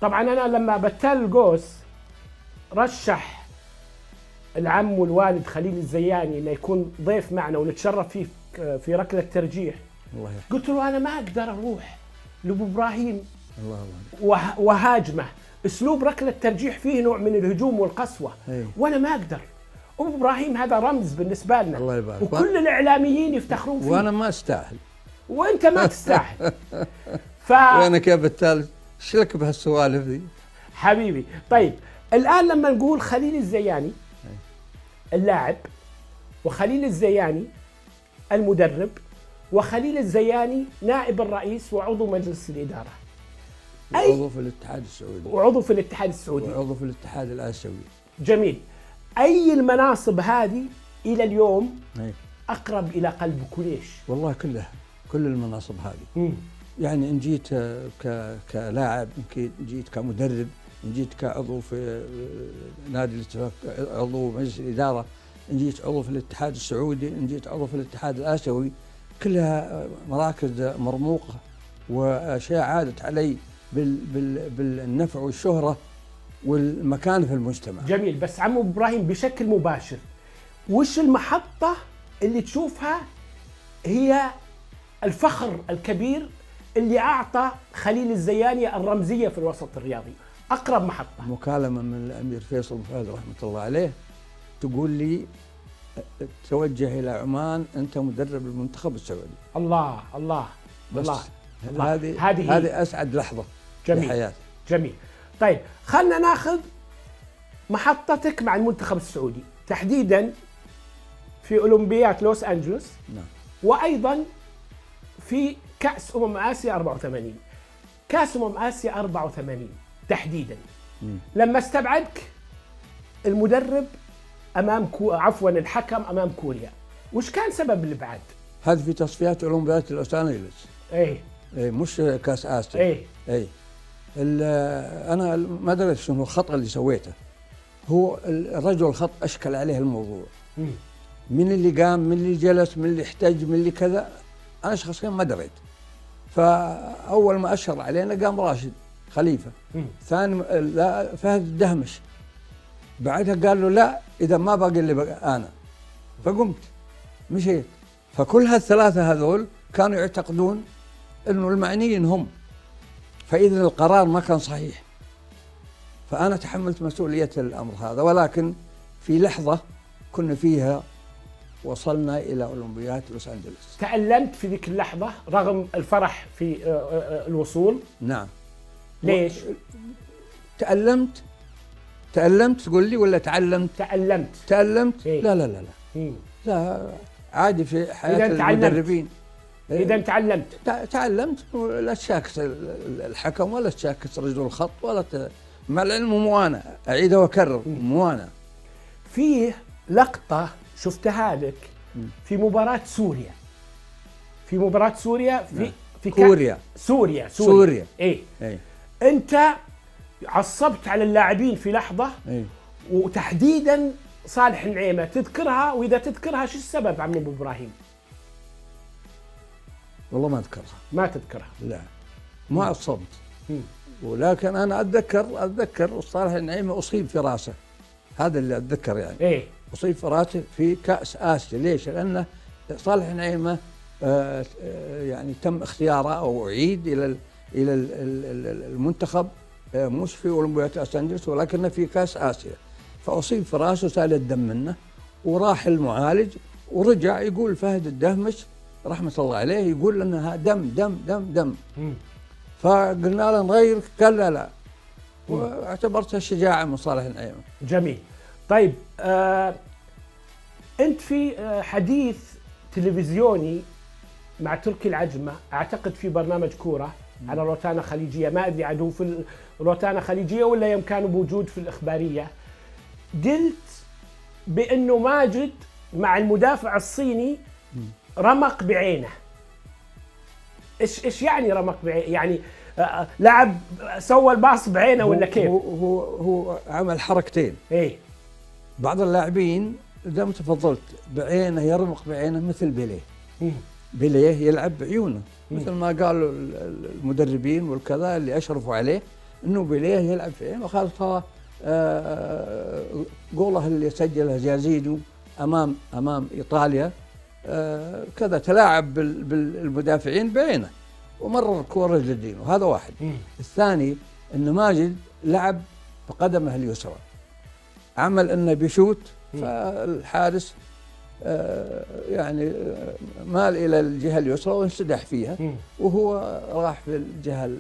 طبعا انا لما بتال القوس رشح العم والوالد خليل الزياني انه يكون ضيف معنا ونتشرف فيه في ركله ترجيح. الله يرحمه. قلت له انا ما اقدر اروح لابو ابراهيم الله وهاجمه، اسلوب ركله ترجيح فيه نوع من الهجوم والقسوه، وانا ما اقدر. ابو ابراهيم هذا رمز بالنسبه لنا، الله يبارك، وكل الاعلاميين يفتخرون فيه، وانا ما استاهل وانت ما تستاهل. وينك يا بتال؟ ايش لك بهالسوالف ذي؟ حبيبي. طيب الان لما نقول خليل الزياني اللاعب، وخليل الزياني المدرب، وخليل الزياني نائب الرئيس وعضو مجلس الاداره، وعضو في الاتحاد السعودي، وعضو في الاتحاد السعودي، وعضو في الاتحاد الاسيوي. جميل. اي المناصب هذه الى اليوم أي. اقرب الى قلبك وليش؟ والله كلها، كل المناصب هذه. يعني ان جيت كلاعب، ان جيت كمدرب، ان جيت كعضو في نادي الاتفاق، عضو مجلس الاداره، ان جيت عضو في الاتحاد السعودي، ان جيت عضو في الاتحاد الاسيوي، كلها مراكز مرموقه واشياء عادت علي بالنفع والشهره والمكانه في المجتمع. جميل. بس عمو ابراهيم بشكل مباشر، وش المحطه اللي تشوفها هي الفخر الكبير اللي اعطى خليل الزياني الرمزيه في الوسط الرياضي؟ اقرب محطه. مكالمه من الامير فيصل بن فهد رحمه الله عليه تقول لي توجه الى عمان، انت مدرب المنتخب السعودي. الله الله بس الله. هذه اسعد لحظه في حياتي. جميل. طيب خلنا ناخذ محطتك مع المنتخب السعودي تحديدا في اولمبياد لوس انجلوس. نعم. وايضا في كاس اسيا 84. كاس اسيا 84 تحديدا. لما استبعدك المدرب امام عفوا الحكم امام كوريا، وش كان سبب الابعاد؟ هذه في تصفيات اولمبياد لوس انجلوس. ايه مش كاس اسيا. ايه انا ما ادري شنو الخطا اللي سويته. هو الرجل الخط اشكل عليه الموضوع. من اللي قام، من اللي جلس، من اللي احتج، من اللي كذا، انا شخصيا ما دريت. فاول ما اشر علينا قام راشد خليفه. ثاني فهد الدهمش. بعدها قال له لا، اذا ما باقي اللي بقى انا. فقمت مشيت. فكل هالثلاثه هذول كانوا يعتقدون انه المعنيين هم، فاذا القرار ما كان صحيح. فانا تحملت مسؤوليه الامر هذا، ولكن في لحظه كنا فيها وصلنا الى اولمبياد لوس انجلوس. تألمت في ذيك اللحظه رغم الفرح في الوصول؟ نعم. ليش؟ تألمت تقول لي ولا تعلمت؟ تألمت؟ إيه؟ لا لا لا لا. لا عادي في حياة المدربين. إذا تعلمت لا تشاكس الحكم ولا تشاكس رجل الخط ولا مع العلم مو أنا أعيد وأكرر مو أنا. فيه لقطة شفتها لك في مباراة سوريا. في كوريا. سوريا. إيه. أنت عصبت على اللاعبين في لحظة. وتحديدا صالح النعيمة، تذكرها؟ وإذا تذكرها شو السبب عم أبو إبراهيم؟ والله ما تذكرها. لا ما عصبت. ولكن أنا أتذكر صالح النعيمة أصيب في راسه. هذا اللي أتذكر يعني. أصيب في راسه في كأس آسيا. ليش؟ لأن صالح النعيمة يعني تم اختياره أو أعيد إلى المنتخب، مش في أولمبياد لوس أنجلوس ولكنه في كأس آسيا. فأصيب في راسه، سال الدم منه، وراح المعالج ورجع يقول فهد الدهمش رحمة الله عليه يقول انها دم دم دم دم. فقلنا له نغير، قال لا واعتبرتها شجاعة من صالح النعيمة. جميل. طيب انت في حديث تلفزيوني مع تركي العجمة، اعتقد في برنامج كورة على روتانا خليجية، ما ادري عاد هو في روتانا خليجية ولا يوم كانوا موجود في الإخبارية، قلت بانه ماجد مع المدافع الصيني رمق بعينه. ايش يعني رمق بعينه؟ يعني لعب سوى الباص بعينه ولا كيف؟ هو عمل حركتين. بعض اللاعبين زي ما تفضلت بعينه يرمق بعينه مثل بيليه. بيليه يلعب بعيونه مثل ما قالوا المدربين والكذا اللي اشرفوا عليه، النوبيليه يلعب فين، وخاصه جوله اللي سجلها جازيدو امام ايطاليا، كذا تلاعب بالمدافعين بعينه ومرر الكوره للدين، وهذا واحد. الثاني ان ماجد لعب بقدمه اليسرى، عمل انه بيشوت، فالحارس يعني مال الى الجهه اليسرى وانسدح فيها، وهو راح في الجهه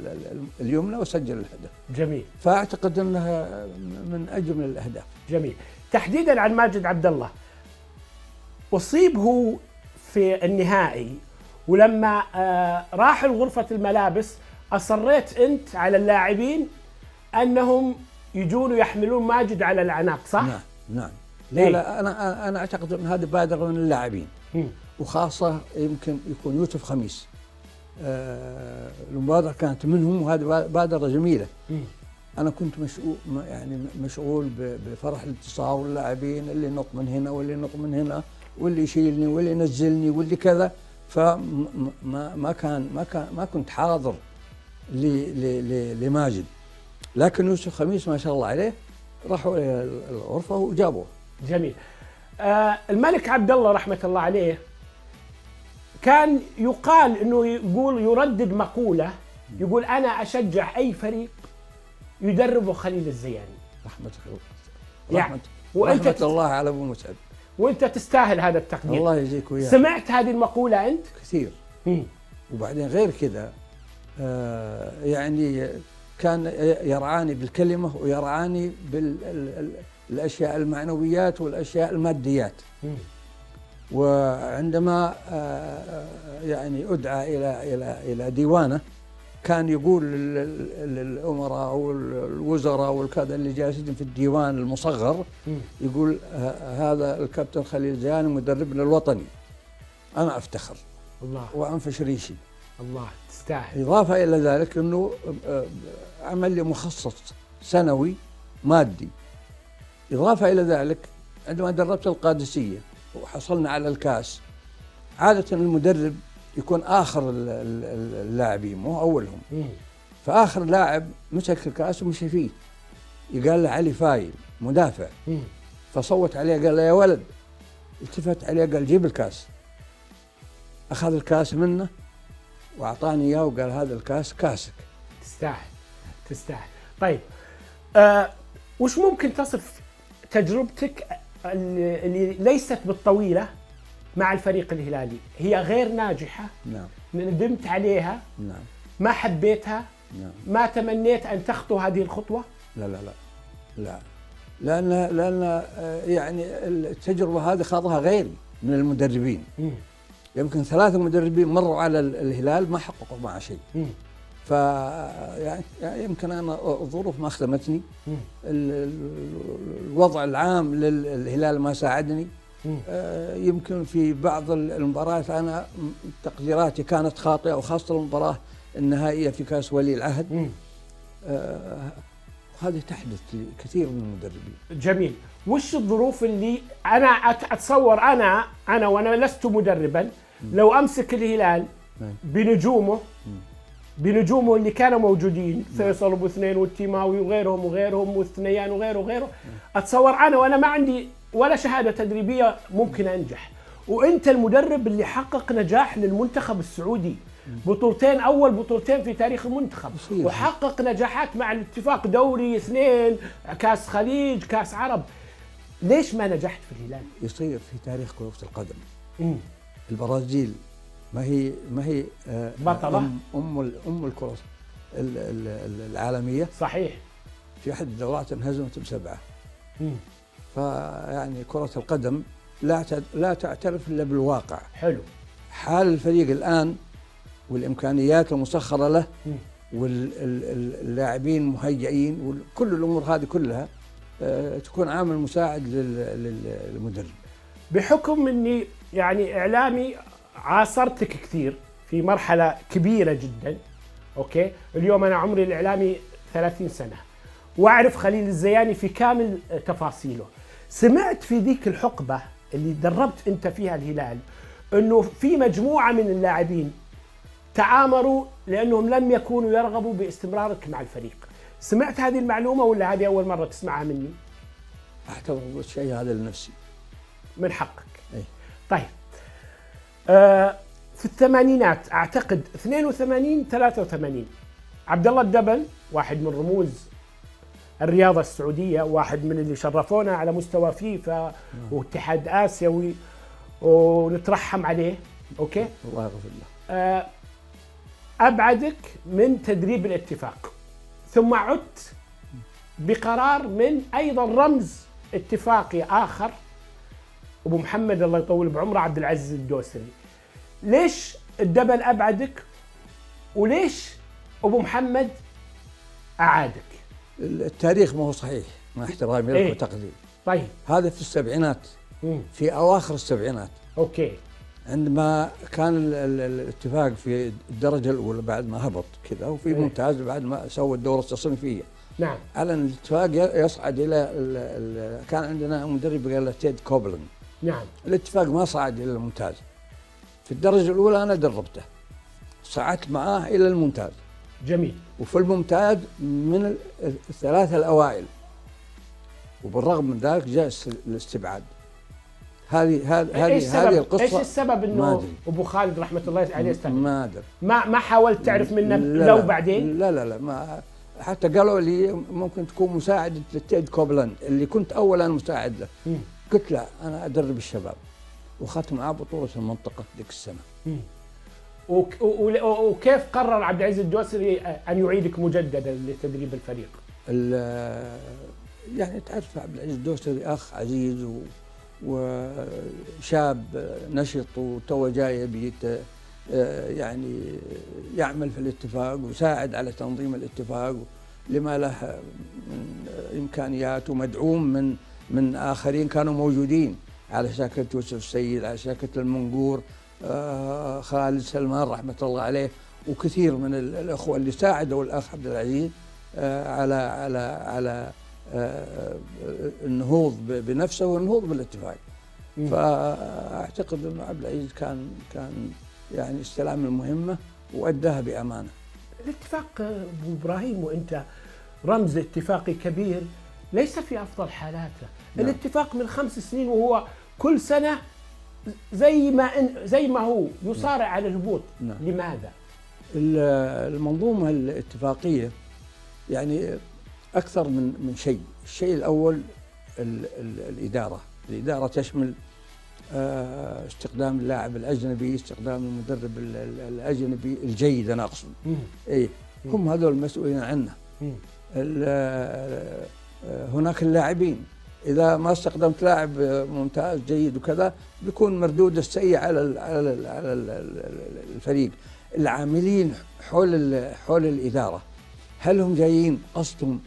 اليمنى وسجل الهدف. جميل. فاعتقد انها من اجمل الاهداف. جميل. تحديدا عن ماجد عبد الله، اصيب هو في النهائي، ولما راح لغرفه الملابس اصريت انت على اللاعبين انهم يجون ويحملون ماجد على العناق، صح؟ نعم نعم. لا انا اعتقد ان هذه بادره من اللاعبين، وخاصه يمكن يكون يوسف خميس. المبادره كانت منهم، وهذه بادره جميله. انا كنت مشغول بفرح الانتصار واللاعبين، اللي ينط من هنا واللي ينط من هنا واللي يشيلني واللي ينزلني واللي كذا، ما كنت حاضر لماجد. لكن يوسف خميس ما شاء الله عليه راحوا الى الغرفه وجابوه. جميل. الملك عبد الله رحمه الله عليه كان يقال انه يردد مقوله، يقول انا اشجع اي فريق يدربه خليل الزياني رحمه الله على ابو مسعد، وانت تستاهل هذا التقدير. الله يجزيك وياه. سمعت هذه المقوله انت؟ كثير. وبعدين غير كذا يعني كان يرعاني بالكلمه ويرعاني بالاشياء المعنويات والاشياء الماديات. وعندما يعني ادعى الى ديوانه، كان يقول للامراء والوزراء والكذا اللي جالسين في الديوان المصغر، يقول هذا الكابتن خليل زياني مدربنا الوطني، انا افتخر الله وانفش ريشي. الله تستاهل. اضافه الى ذلك انه عمل لي مخصص سنوي مادي. اضافه الى ذلك عندما دربت القادسيه وحصلنا على الكاس، عاده المدرب يكون اخر اللاعبين مو اولهم. فاخر لاعب مسك الكاس ومشي فيه، يقال له علي فايل مدافع، فصوت عليه قال له يا ولد، التفت عليه قال جيب الكاس. اخذ الكاس منه واعطاني اياه وقال هذا الكاس كاسك. تستاهل. طيب وش ممكن تصف تجربتك اللي ليست بالطويله مع الفريق الهلالي؟ هي غير ناجحه. نعم. ندمت عليها. نعم. ما حبيتها. نعم. ما تمنيت ان تخطو هذه الخطوه. لا لان يعني التجربه هذه خاضها غيري من المدربين. يمكن 3 مدربين مروا على الهلال ما حققوا معه شيء. ف يعني يمكن انا الظروف ما خدمتني، الوضع العام للهلال ما ساعدني. يمكن في بعض المباريات انا تقديراتي كانت خاطئه، وخاصه المباراه النهائيه في كاس ولي العهد. هذه تحدث لكثير من المدربين. جميل. وش الظروف اللي انا اتصور انا وانا لست مدربا لو امسك الهلال بنجومه اللي كانوا موجودين، فيصل ابو اثنين والتيماوي وغيرهم والثنيان وغيره، اتصور انا وانا ما عندي ولا شهاده تدريبيه ممكن انجح. وانت المدرب اللي حقق نجاح للمنتخب السعودي، اول بطولتين في تاريخ المنتخب، وحقق نجاحات مع الاتفاق، دوري 2، كاس خليج، كاس عرب. ليش ما نجحت في الهلال؟ يصير في تاريخ كرة القدم. البرازيل ما هي بطلة ام الكرة العالمية. صحيح. في احد الدورات انهزمت ب7. فيعني كرة القدم لا تعترف الا بالواقع. حلو. حال الفريق الان والامكانيات المسخرة له واللاعبين مهيئين وكل الامور هذه كلها تكون عامل مساعد للمدرب. بحكم اني يعني اعلامي عاصرتك كثير في مرحله كبيره جدا، اوكي، اليوم انا عمري الاعلامي 30 سنه واعرف خليل الزياني في كامل تفاصيله. سمعت في ذيك الحقبه اللي دربت انت فيها الهلال انه في مجموعه من اللاعبين تعامروا لانهم لم يكونوا يرغبوا باستمرارك مع الفريق. سمعت هذه المعلومة ولا هذه أول مرة تسمعها مني؟ اعتبر الشيء هذا لنفسي. من حقك. أي. طيب في الثمانينات أعتقد 82 83 عبد الله الدبل واحد من رموز الرياضة السعودية، واحد من اللي شرفونا على مستوى فيفا واتحاد آسيوي ونترحم عليه، أوكي؟ الله يغفر له. أبعدك من تدريب الاتفاق، ثم عدت بقرار من أيضا رمز اتفاقي آخر أبو محمد الله يطول بعمره عبد العزيز الدوسري. ليش الدبل أبعدك وليش أبو محمد أعادك؟ التاريخ ما هو صحيح مع احترامي لك وتقديري. طيب هذا في السبعينات، في أواخر السبعينات. أوكي. عندما كان الاتفاق في الدرجة الأولى بعد ما هبط كذا، وفي ممتاز بعد ما سوى الدورة التصنيفية. نعم. أعلن الاتفاق يصعد إلى كان عندنا مدرب قال تيد كوبلن. نعم. الاتفاق ما صعد إلى الممتاز. في الدرجة الأولى أنا دربته، صعدت معاه إلى الممتاز. جميل. وفي الممتاز من الثلاثة الأوائل، وبالرغم من ذلك جاء الاستبعاد. هذه القصة. ايش السبب انه ابو خالد رحمه الله عليه استبعد؟ ما ادري. ما حاولت تعرف منه لو بعدين؟ لا ما حتى قالوا لي ممكن تكون مساعد لتيد كوبلاند اللي كنت اولا مساعد له. قلت لا، انا ادرب الشباب، واخذت معاه بطولة المنطقة ذيك السنة. وكيف قرر عبد العزيز الدوسري ان يعيدك مجددا لتدريب الفريق؟ يعني تعرف عبد العزيز الدوسري اخ عزيز وشاب نشط وتو جاي بيت يعني يعمل في الاتفاق وساعد على تنظيم الاتفاق لما له من امكانيات، ومدعوم من اخرين كانوا موجودين على شاكلة يوسف السيد، على شاكلة المنقور، خالد سلمان رحمة الله عليه، وكثير من الأخوة اللي ساعدوا الأخ عبد العزيز على النهوض بنفسه والنهوض بالاتفاق. فأعتقد أن عبد العزيز كان يعني استلام المهمة وأداها بأمانة. الاتفاق أبو إبراهيم، وأنت رمز اتفاقي كبير، ليس في أفضل حالاته. نعم. الاتفاق من 5 سنين وهو كل سنة زي ما هو يصارع على الهبوط. نعم. لماذا؟ المنظومة الاتفاقية يعني أكثر من شيء. الشيء الأول الإدارة تشمل استخدام اللاعب الأجنبي، استخدام المدرب الأجنبي الجيد أنا أقصد. إيه، هم هذول المسؤولين عنه. هناك اللاعبين، إذا ما استخدمت لاعب ممتاز جيد وكذا بيكون مردود السيء على الفريق. العاملين حول الإدارة، هل هم جايين قصدهم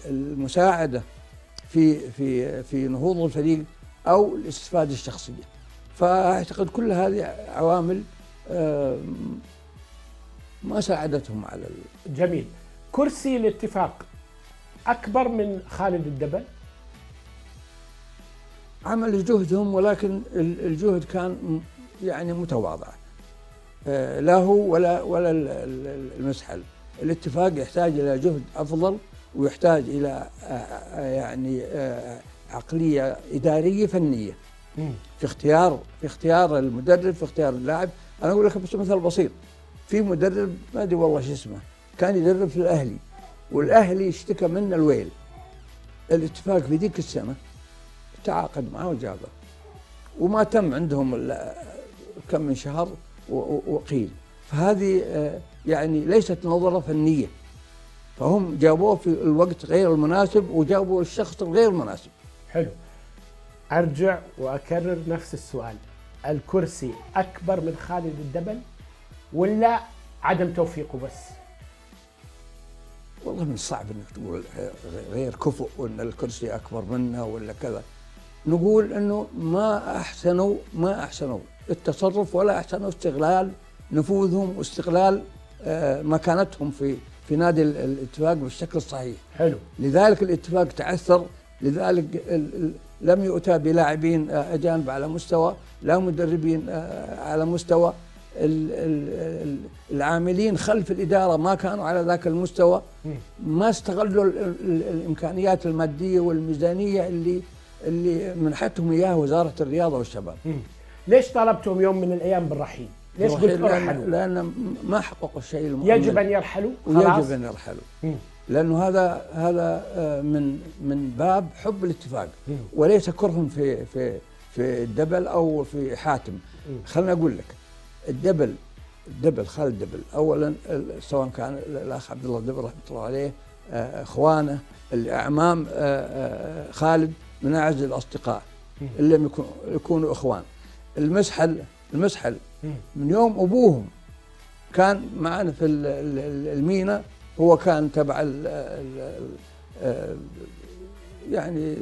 المساعدة في نهوض الفريق أو الاستفادة الشخصية؟ فأعتقد كل هذه عوامل ما ساعدتهم على جميل. كرسي الاتفاق أكبر من خالد الدبل؟ عمل جهدهم، ولكن الجهد كان يعني متواضع، لا هو ولا المسحل. الاتفاق يحتاج إلى جهد أفضل، ويحتاج إلى يعني عقلية إدارية فنية في اختيار المدرب، في اختيار اللاعب. أنا أقول لك بس مثل بسيط، في مدرب ما أدري والله شو اسمه كان يدرب في الأهلي، والأهلي اشتكى منه الويل. الاتفاق في ذيك السنة تعاقد معه وجابه، وما تم عندهم كم من شهر وقيل. فهذه يعني ليست نظرة فنية، فهم جابوه في الوقت غير المناسب وجابوا الشخص الغير المناسب. حلو. أرجع وأكرر نفس السؤال، الكرسي أكبر من خالد الدبل ولا عدم توفيقه بس؟ والله من الصعب انك تقول غير كفؤ وان الكرسي اكبر منه ولا كذا. نقول انه ما احسنوا التصرف، ولا احسنوا استغلال نفوذهم واستغلال مكانتهم في نادي الاتفاق بالشكل الصحيح. حلو. لذلك الاتفاق تعثر، لذلك لم يؤتى بلاعبين اجانب على مستوى، لا مدربين على مستوى. العاملين خلف الإدارة ما كانوا على ذاك المستوى، ما استغلوا الإمكانيات المادية والميزانية اللي منحتهم إياها وزارة الرياضة والشباب. ليش طالبتهم يوم من الأيام بالرحيل؟ ليش قلت ارحلوا؟ لأن ما حققوا الشيء المؤمن. يجب أن يرحلوا؟ يجب أن يرحلوا. لأنه هذا من باب حب الاتفاق وليس كرهم في الدبل أو في حاتم. خلنا أقول لك، الدبل خالد دبل أولا، سواء كان الأخ عبد الله دبل رحمة الله عليه، إخوانه الأعمام، خالد من أعز الأصدقاء اللي لم يكونوا إخوان. المسحل من يوم أبوهم كان معنا في المينا، هو كان تبع يعني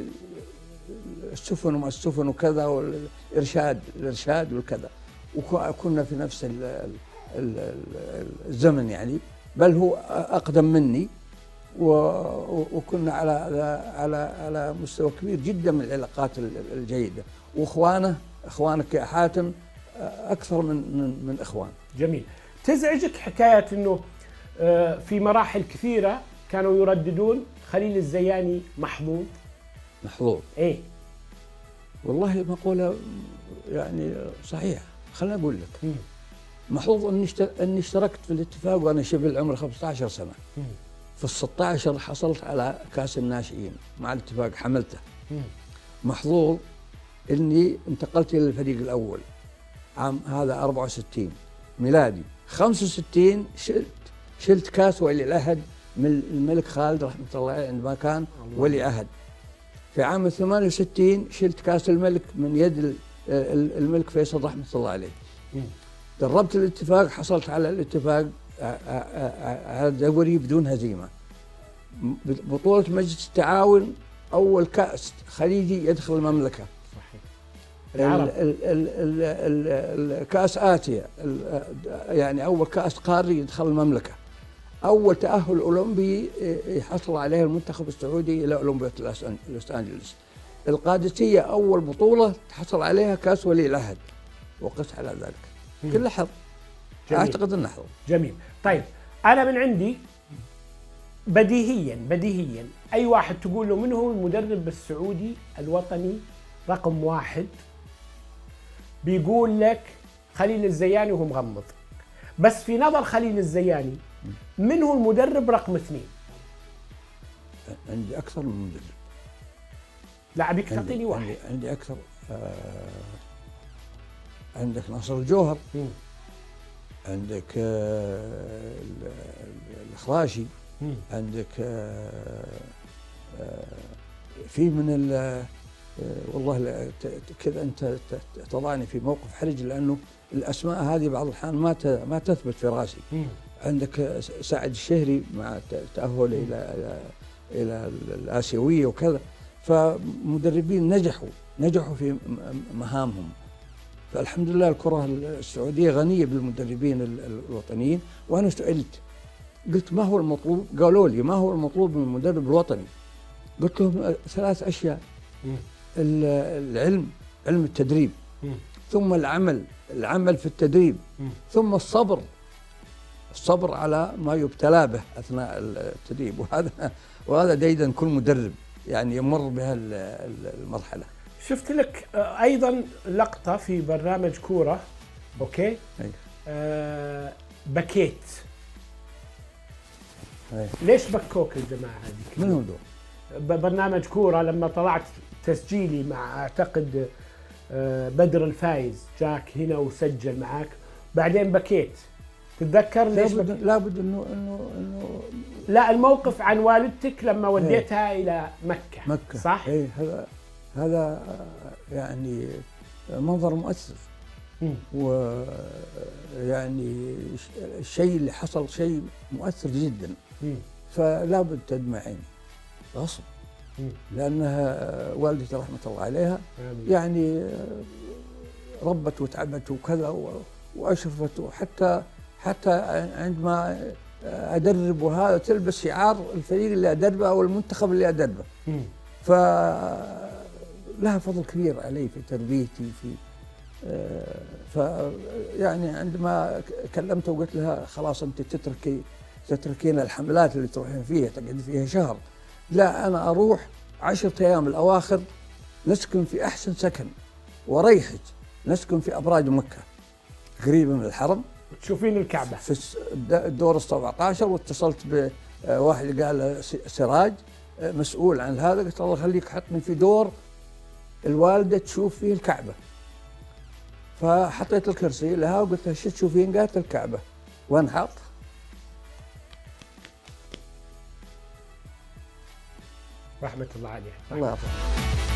السفن وما السفن وكذا، والإرشاد والكذا، وكنا في نفس الزمن يعني، بل هو أقدم مني، وكنا على مستوى كبير جدا من العلاقات الجيدة. إخوانك يا حاتم أكثر من إخوان. جميل. تزعجك حكاية أنه في مراحل كثيرة كانوا يرددون خليل الزياني محظوظ؟ إيه؟ والله مقولة يعني صحيح. خلنا أقول لك، محظوظ أني اشتركت في الاتفاق وأنا شبه عمري 15 سنة. في ال16 حصلت على كأس الناشئين مع الاتفاق، حملته. محظوظ أني انتقلت إلى الفريق الأول عام هذا 64 ميلادي. 65 شلت كاس ولي العهد من الملك خالد رحمة الله عليه عندما كان ولي عهد. في عام 68 شلت كاس الملك من يد الملك فيصل رحمة الله عليه. دربت الاتفاق، حصلت على الاتفاق على الدوري بدون هزيمة. بطولة مجلس التعاون أول كأس خليجي يدخل المملكة. صحيح. الكأس آسيا، يعني أول كأس قاري يدخل المملكة. أول تأهل أولمبي يحصل عليه المنتخب السعودي إلى أولمبياد لوس أنجلوس. القادسية أول بطولة تحصل عليها كأس ولي العهد، وقس على ذلك. كل حظ. أعتقد أنه حظ. جميل. طيب أنا من عندي بديهيا أي واحد تقول له من هو المدرب السعودي الوطني رقم 1 بيقول لك خليل الزياني وهو مغمض. بس في نظر خليل الزياني من هو المدرب رقم 2؟ عندي أكثر من مدرب. لا أبيك تعطيني واحد. عندي أكثر. عندك ناصر الجوهر، عندك الخراشي، عندك في من والله كذا أنت تضعني في موقف حرج، لأنه الأسماء هذه بعض الأحيان ما تثبت في راسي. عندك سعد الشهري مع تأهل إلى الآسيوية وكذا. فمدربين نجحوا في مهامهم. فالحمد لله الكرة السعودية غنية بالمدربين الوطنيين. وأنا سئلت قلت ما هو المطلوب؟ قالوا لي ما هو المطلوب من المدرب الوطني؟ قلت لهم 3 أشياء: العلم، علم التدريب، ثم العمل في التدريب، ثم الصبر على ما يبتلى به أثناء التدريب. وهذا ديدا كل مدرب يعني يمر بها المرحلة. شفت لك أيضا لقطة في برنامج كورة، أوكي؟ بكيت. ليش بكوك الجماعة هذه؟ من هو دول؟ برنامج كورة لما طلعت تسجيلي مع أعتقد بدر الفايز، جاك هنا وسجل معاك، بعدين بكيت. تتذكر ليش؟ لابد انه لا، الموقف عن والدتك لما وديتها الى مكة. صح؟ ايه، هذا يعني منظر مؤثر. ويعني الشيء اللي حصل شيء مؤثر جدا. فلا بد تدمع عيني غصب، لانها والدتي رحمه الله عليها يعني ربت وتعبت وكذا واشرفت، حتى عندما ادرب وهذا تلبس شعار الفريق اللي ادربه او المنتخب اللي ادربه. فلها فضل كبير علي في تربيتي ف يعني عندما كلمتها وقلت لها خلاص انت تتركين الحملات اللي تروحين فيها تقعد فيها شهر، لا انا اروح 10 ايام الاواخر نسكن في احسن سكن وريحك، نسكن في ابراج مكه قريبه من الحرم تشوفين الكعبه في الدور ال 17. واتصلت بواحد قال سراج مسؤول عن هذا، قلت الله يخليك حطني في دور الوالده تشوف فيه الكعبه. فحطيت الكرسي لها وقلت لها شو تشوفين؟ قالت الكعبه. وين حط؟ رحمه الله عليه. الله يرحمه.